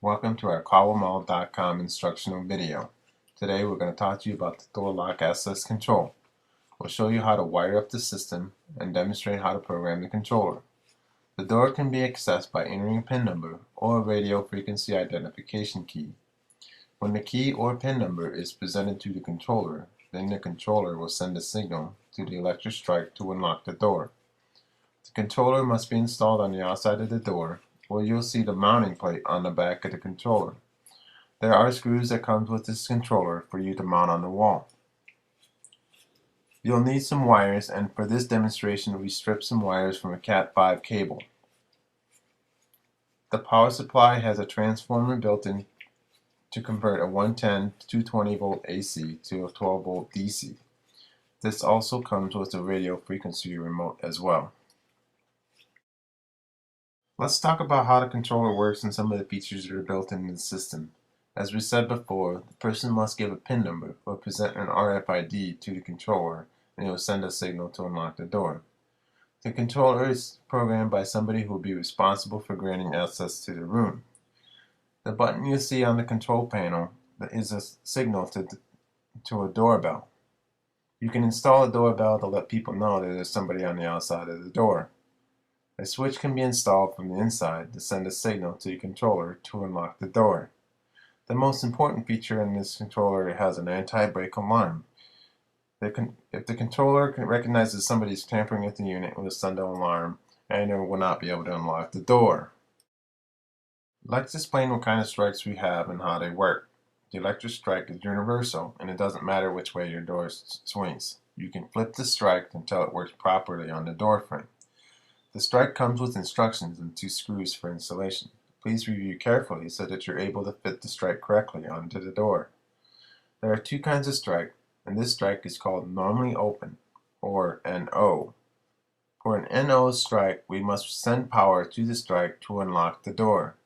Welcome to our KAWAMALL.com instructional video. Today we're going to talk to you about the door lock access control. We'll show you how to wire up the system and demonstrate how to program the controller. The door can be accessed by entering a PIN number or a radio frequency identification key. When the key or PIN number is presented to the controller, then the controller will send a signal to the electric strike to unlock the door. The controller must be installed on the outside of the door, where you'll see the mounting plate on the back of the controller. There are screws that come with this controller for you to mount on the wall. You'll need some wires, and for this demonstration we stripped some wires from a Cat 5 cable. The power supply has a transformer built in to convert a 110 to 220 volt AC to a 12 volt DC. This also comes with a radio frequency remote as well. Let's talk about how the controller works and some of the features that are built into the system. As we said before, the person must give a PIN number or present an RFID to the controller, and it will send a signal to unlock the door. The controller is programmed by somebody who will be responsible for granting access to the room. The button you see on the control panel is a signal to a doorbell. You can install a doorbell to let people know that there's somebody on the outside of the door. A switch can be installed from the inside to send a signal to the controller to unlock the door. The most important feature in this controller has an anti-break alarm. If the controller recognizes somebody's tampering with the unit, it will send an alarm and it will not be able to unlock the door. Let's explain what kind of strikes we have and how they work. The electric strike is universal, and it doesn't matter which way your door swings. You can flip the strike until it works properly on the door frame. The strike comes with instructions and 2 screws for installation. Please review carefully so that you're able to fit the strike correctly onto the door. There are 2 kinds of strike, and this strike is called normally open, or NO. For an NO strike, we must send power to the strike to unlock the door.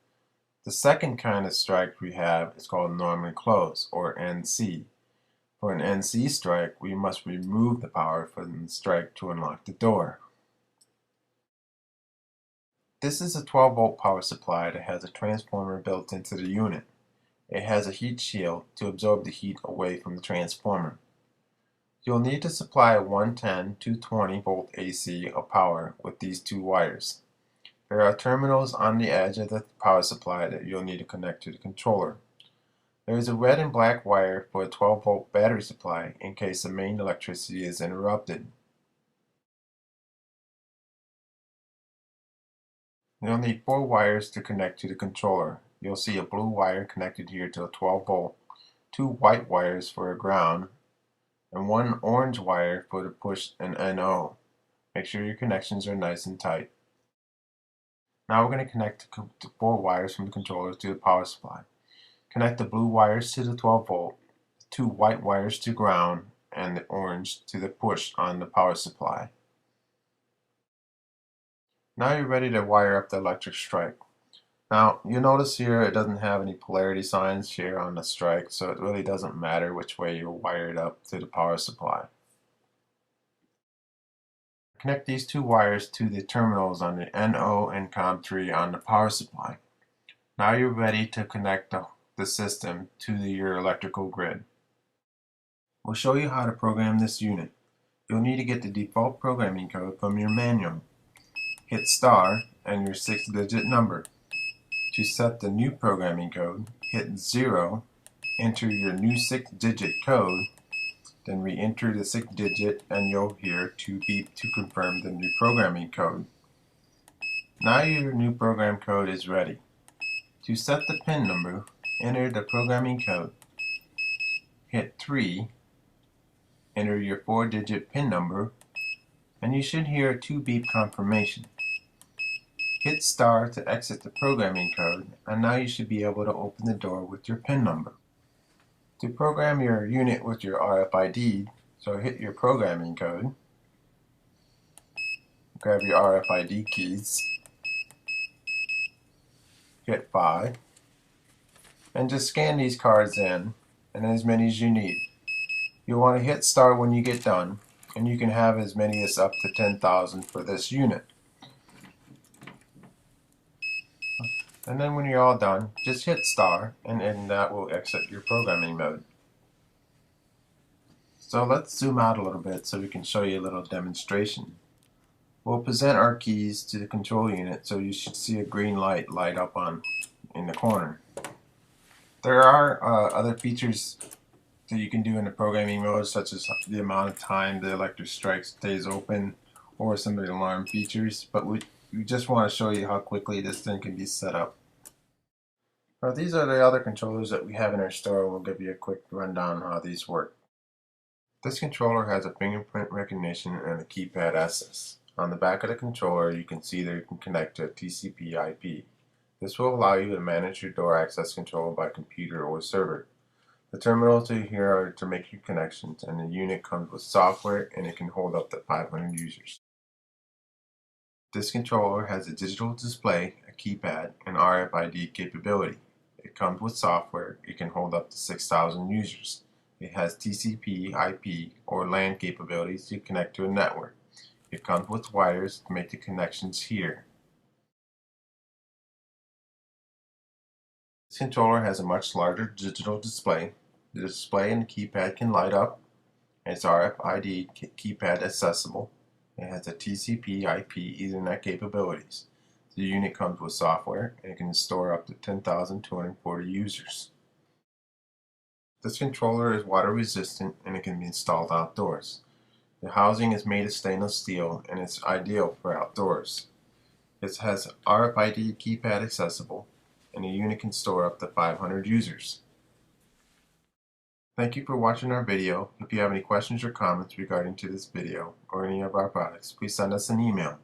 The second kind of strike we have is called normally closed, or NC. For an NC strike, we must remove the power from the strike to unlock the door. This is a 12 volt power supply that has a transformer built into the unit. It has a heat shield to absorb the heat away from the transformer. You'll need to supply a 110 to 220 volt AC of power with these 2 wires. There are terminals on the edge of the power supply that you'll need to connect to the controller. There is a red and black wire for a 12 volt battery supply in case the main electricity is interrupted. You'll need 4 wires to connect to the controller. You'll see a blue wire connected here to a 12 volt, 2 white wires for a ground, and 1 orange wire for the push and NO. Make sure your connections are nice and tight. Now we're going to connect the 4 wires from the controller to the power supply. Connect the blue wires to the 12 volt, 2 white wires to ground, and the orange to the push on the power supply. Now you're ready to wire up the electric strike. Now you'll notice here it doesn't have any polarity signs here on the strike, so it really doesn't matter which way you wire it up to the power supply. Connect these 2 wires to the terminals on the NO and COM3 on the power supply. Now you're ready to connect the system to your electrical grid. We'll show you how to program this unit. You'll need to get the default programming code from your manual. Hit star and your 6-digit number. To set the new programming code, hit 0, enter your new 6-digit code, then re-enter the 6th digit and you'll hear 2 beep to confirm the new programming code. Now your new program code is ready. To set the PIN number, enter the programming code. Hit 3, enter your 4-digit PIN number, and you should hear a 2 beep confirmation. Hit star to exit the programming code, and now you should be able to open the door with your PIN number. To program your unit with your RFID, so hit your programming code, grab your RFID keys, hit 5, and just scan these cards in, and as many as you need. You'll want to hit start when you get done, and you can have as many as up to 10,000 for this unit. And then when you're all done, just hit star and that will exit your programming mode. So let's zoom out a little bit so we can show you a little demonstration. We'll present our keys to the control unit, so you should see a green light light up in the corner. There are other features that you can do in the programming mode, such as the amount of time the electric strike stays open or some of the alarm features, but we just want to show you how quickly this thing can be set up. Now, these are the other controllers that we have in our store, and we'll give you a quick rundown on how these work. This controller has a fingerprint recognition and a keypad access. On the back of the controller, you can see that it can connect to a TCP IP. This will allow you to manage your door access control by computer or server. The terminals here are to make your connections, and the unit comes with software and it can hold up to 500 users. This controller has a digital display, a keypad, and RFID capability. It comes with software. It can hold up to 6,000 users. It has TCP, IP, or LAN capabilities to connect to a network. It comes with wires to make the connections here. This controller has a much larger digital display. The display and the keypad can light up. It's RFID keypad accessible. It has a TCP IP Ethernet capabilities. The unit comes with software and it can store up to 10,240 users. This controller is water resistant and it can be installed outdoors. The housing is made of stainless steel and it's ideal for outdoors. It has RFID keypad accessible and the unit can store up to 500 users. Thank you for watching our video. If you have any questions or comments regarding to this video or any of our products, please send us an email.